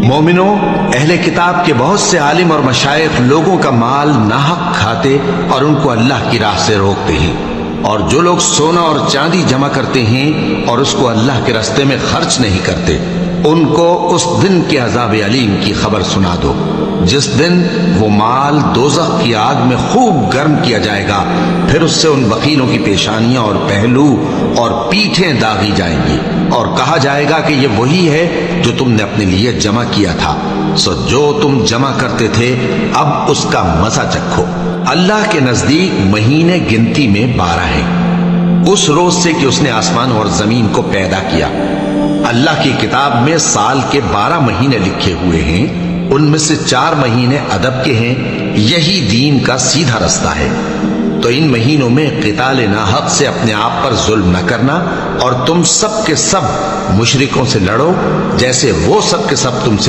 مومنوں، اہل کتاب کے بہت سے عالم اور مشائخ لوگوں کا مال ناحق کھاتے اور ان کو اللہ کی راہ سے روکتے ہیں، اور جو لوگ سونا اور چاندی جمع کرتے ہیں اور اس کو اللہ کے راستے میں خرچ نہیں کرتے، ان کو اس دن کے عذاب علیم کی خبر سنا دو، جس دن وہ مال دوزخ کی آگ میں خوب گرم کیا جائے گا، پھر اس سے ان بخیلوں کی پیشانیاں اور پہلو اور پیٹھیں داغی جائیں گی، اور کہا جائے گا کہ یہ وہی ہے جو تم نے اپنے لیے جمع کیا تھا، سو جو تم جمع کرتے تھے اب اس کا مزہ چکھو۔ اللہ کے نزدیک مہینے گنتی میں 12 ہیں، اس روز سے کہ اس نے آسمان اور زمین کو پیدا کیا۔ اللہ کی کتاب میں سال کے 12 مہینے لکھے ہوئے ہیں، ان میں سے 4 مہینے ادب کے ہیں، یہی دین کا سیدھا رستہ ہے۔ تو ان مہینوں میں قتال ناحق سے اپنے آپ پر ظلم نہ کرنا، اور تم سب کے سب مشرکوں سے لڑو جیسے وہ سب کے سب تم سے